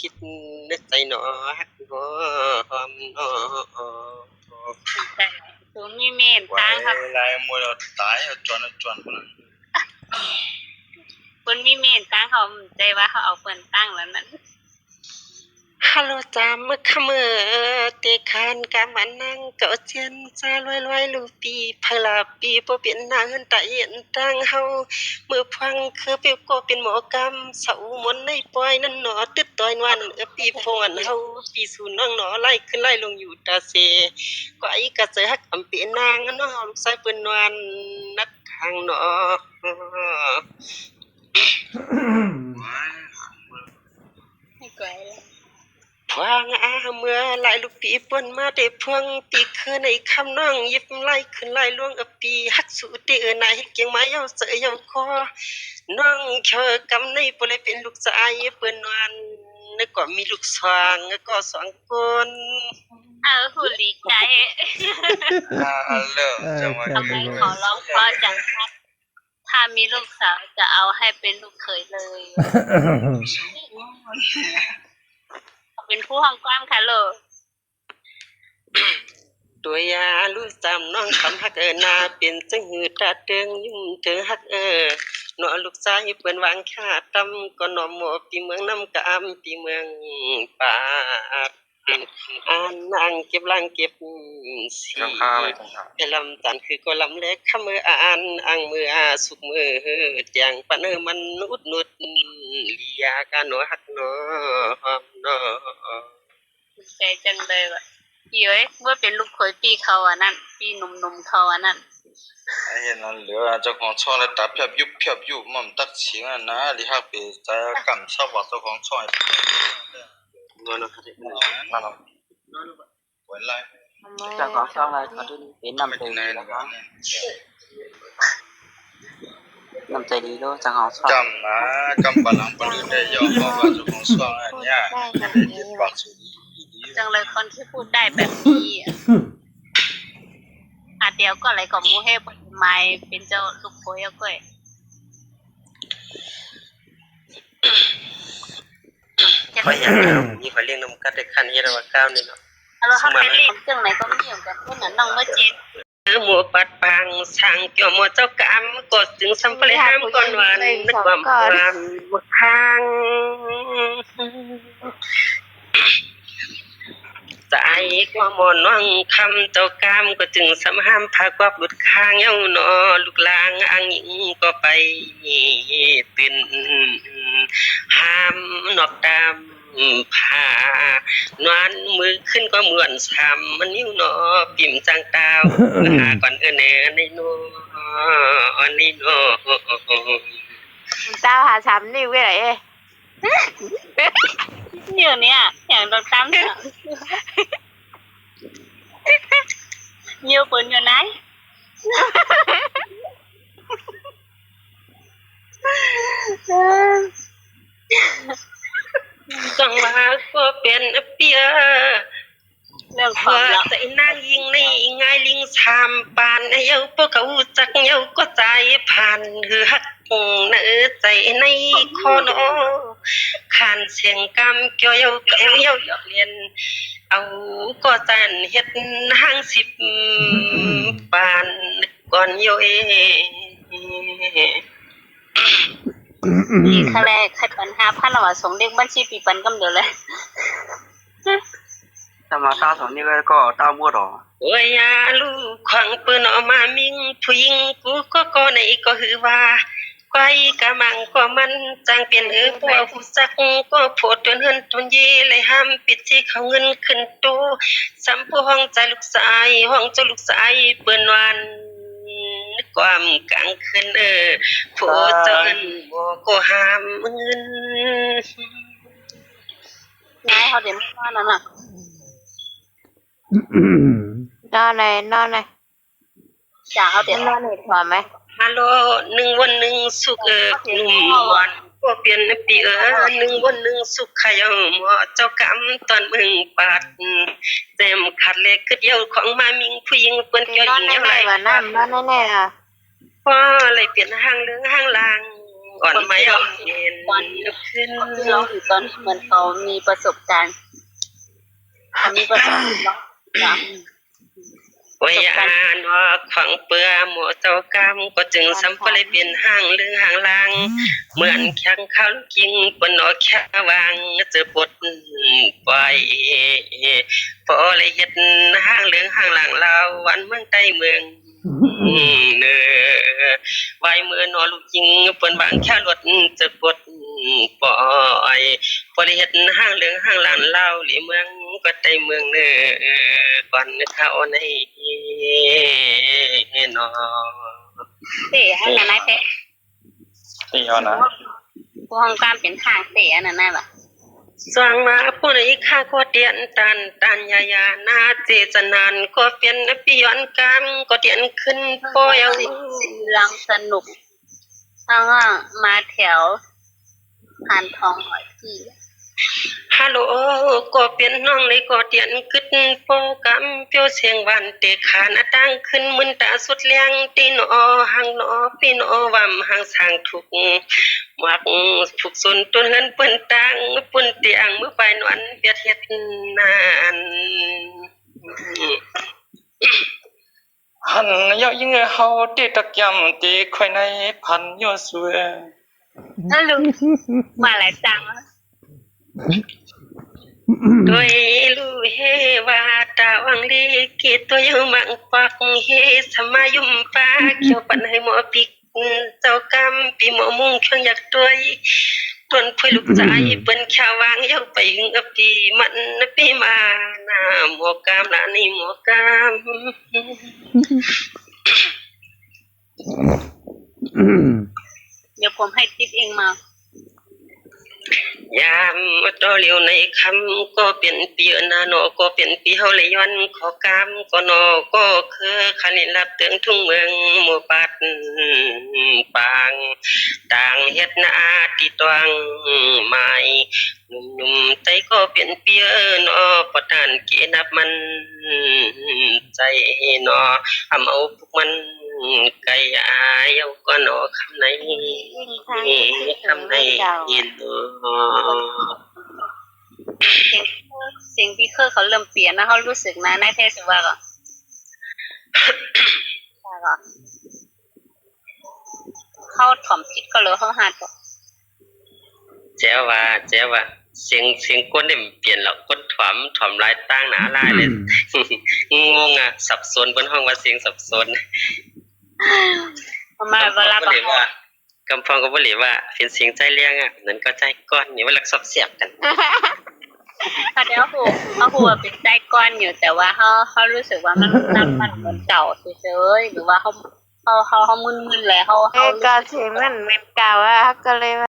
คิดนึกใจหนอฮักหนอหอมหนอแต่สูงมีเมนตั้งครับลายมัวเราตายจวนคนคนมีเมนตั้งเขาใจว่าเขาเอาเปิ่นตั้งแล้วนั้นฮัลโหลจามเมื่อคำเตคานกามันนั่งเกาเจียนซาลอยลูปีพลาปีบ่เป็นนางตะเย็นตั้งเฮามือพังคือเปียวก็เป็นหมอกรรมเสามนในปอยนั่นหนอตึดต่อยนวันปีพวนเฮาปีสู่น้องหนอไล่ขึ้นไล่ลงอยู่ตาเสก็ไอ้กะเจฮักอำเป็นนางน้องลูกชายเปิ้นวันนัดทางหนอให้ก่อยเลยพวางเมื่อหลายลูกปีป่นมาได้พวงปีคือในคำน้องยิบไล่ขึ้นไล่ล่วงปีฮักสู่ตีไหนเกียงไม้เยาเสยเยาคอน้องเธอกำในบ่ได้เป็นลูกชายเปิ้นวันนึกก็มีลูกสองก็สองคนหูลีใจเลิกจังหวะทำไมขอร้องเพราะจังครับถ้ามีลูกสาวจะเอาให้เป็นลูกเขยเลยเป็นผู้ห้องกว้างค่ะเลยตัวยารู้จำน้องคำฮักนาเป็นจังหือตาเติงยุ่มเธอฮักหนอลูกชายเปิ้นวางค่าตำก็หนอหมอปีเมืองน้ำกามปีเมืองป่านางเก็บล่างเก็บสีไอ้ลำตันคือก็ลำเล็กข้ามืออ่างมือสุกมือแจงปะเนอมันนุดลียากาโนฮักโนหอมโนใจจังเลยว่ะเย้ยเมื่อเป็นลูกเขยปีเขาอ่ะนั่นปีหนุ่มๆเขาอ่ะนั่นไอ้นั่นเหลือเจ้าของช่องแล้วตัดเพียบอยู่มันตักเสียงนะที่ฮักไปใจกำชอบว่าเจ้าของช่องนอนครับนั่นหรอไว้ไล่เจ้าของช่องอะไรเขาดูเป็นน้ำใจดีนะครับน้ำใจดีด้วยเจ้าของช่องกำนะกำบาลังปลื้มได้ยอมเพราะว่าเจ้าของช่องเนี่ยบักสุดจังเลยคนที่พูดได้แบบนี้เดียวก็อะไรก็มูเฮบไม้เป็นเจ้าลูกโวยก็ค่อยอยากมีค่อยเลี้ยงนมกัดได้คันเฮ็ดว่าก้าวนี่เนาะเราทำไปเล่นจังไหนก็มีอยู่กันเมื่อนั้นน้องเมื่อจีหมูปัดปังช่างเกี่ยวหมูเจ้ากรรมกดถึงสัมภาระห้ามก่อนวันนึกความค้างใจความมอนวังคำเจ้ากรรมก็จึงสำห้ามพากวับหลุดค้างเย้าหนอลูกลางอังหญิงก็ไปเป็นห้ามนอกตามผ้านวลมือขึ้นก็เหมือนซ้ำมันนิ้วหนอปิ่มจางตาวหาก่อนในโนในโนเจ้าหาช้ำนิ้วไว้ไหนอยู่เนี่ยอย่างโดนตั้มnhiềuปืนอยู่ไหนจังว่าก็เป็นเปียเรื่องความรักใจนางยิงในง่ายลิงชามปานเยาพวกเขาจักเยาก็ใจผ่านคือฮักเนื้อใจในคอนอขานเสียงกำเกี่ยวเยาแก้วเยาหยอกเรียนเอาก็จันเฮ็ดห้างสิบปานก่อนโยเอนี่ค่ะแรกใครปัญหาพันละส่งเด็กบัญชีปีปันกำเดียวเลยแต่มาต้าสองนี่ก็ต้าบัวหรอโอ้ยาลูกขวางปืนออกมามิงผู้หญิงกูก็ในก็คือว่าไกวกะมังก็มันจังเปลี่ยนพวกผู้สักก็โผดจนเฮินจนเย่เลยห้ามปิดที่เขาเงินขึ้นตู้สัมผู้ห้องใจลูกชายห้องเจ้าลูกชายเปิ้นวันความกลางคืนผู้เจ้าบ่ก็ห้ามเงินนายเขาเดี๋ยวไม่ว่านั่นน่ะนอนเลยจ่าเขาเดี๋ยวนอนเลยพอไหมฮัลโหล1 วัน 1สุขหนุ่มวันก็เปลี่ยนปี1 วัน 1สุขขยมเจ้ากรรมตอนมึงปาดเต็มขัดเล็กคือเดียวของมามิงผู้หญิงเปิ้นเกี่ยวหญิงอะไรว่าน้ำนอนแน่ๆอ่ะว่าอะไรเปลี่ยนห้างเรื่องห้างลาง อ่อนไม่เอาเย็น ตอน ขึ้น คนที่ร้องอยู่ตอนเหมือนเขามีประสบการณ์เขามีประสบการณ์ โอ้ยอ่านว่าขังเปื้อหมอเจ้ากรรมก็จึงสัมปเลยเป็นห้างหรือห้างลางเหมือนแข้งข้าวกิงปนอแค่วางเจอปดไปพอเลยเฮ็ดห้างเหลืองห้างหลังลาววันเมืองใต้เมืองเนอไว้มือนอลูกจิงเปิ้นบางแค่รถจะปดปล่อยพอเลยเฮ็ดห้างเหลืองห้างหลังลาวหรือเมืองก็ใต้เมืองเนอก่อนเข้าในนอ เตะให้นายเตะ ตีเอานะ พวกของการเป็นทางเตะอันนั้นน่ะล่ะ สว่างมาผู้ใดข้าก็เตียนตันยายานาเจตนานก็เปลี่ยนปิยอนกรรมก็เตียนขึ้นปอยเอา สีรังสนุกทั้งว่ามาแถวพานทองหอยที่ ฮัลโหลก็เปลี่ยนน้องเลยก็เตียนขึ้นโปกรรมเปียวเสียงหวานเตะขาหน้าตั้งขึ้นมึนตาสุดเลี้ยงตีนอหังนอพี่นอวำหังสางทุกมักฝึกสนต้นเงินเปิ้นตังปุ่นเตียงมือไปนอนเบียดเฮ็ดนาน หันยอยิงเฮาตีตะยำตีค่อยในพันยอสวย ฮัลโหลมาหลายจัง ด้วยลูเฮวาตาวังลีกีตัวยังมังปักเฮสมายุมฟ้าเขียวปันให้หมอปิกเจ้ากรรมปีหมอมุ่งเครื่องอยากตัวต้นพุยลูกใจเปิ้นข่าววางยกไปกับปีมันปีมาหน้าหมอกามละนี่หมอกาม เดี๋ยวผมให้ติ๊บเองมาย ามต่อเลียวในคำก็เป็นปีนาโนก็เป็นปีเฮาเลยย้อนขอกามก็นอก็คือคันรับเตืองทุ่งเมืองหมู่ปัดปางต่างเฮ็ดนาที่ตวงไม้หนุ่มๆใจก็เป็นเปียนอประทานเกนับมันใจนออำเอาพวกมันไกอายเอาก็นอคำไหนคำไหนยิน เสียงพี่เคอร์เขาเริ่มเปลี่ยนนะเขารู้สึกนะนายเทศว่าก็เขาถ่อมพิษก็เลยเขาหาตัว เจ้าว่าเสียงก้นเนี่ยเปลี่ยนแล้วก้นถ่อมลายตั้งหนาลายเลย งงอ่ะสับสนบนห้องว่าเสียงสับสน ประมาณเวลา ก็เลยว่ากำพองก็บ่เลยว่าเป็นเสียงใจเลี้ยงอ่ะนั้นก็ใจก้อนนี่ว่าลักซับเสียบกัน เขาเดี๋ยวเขาหัวเป็นใจก้อนอยู่แต่ว่าเขารู้สึกว่ามันเหมือนเก่าเฉยๆหรือว่าเขามึนๆแล้วเขา ก็ถือมันเก่าอะก็เลย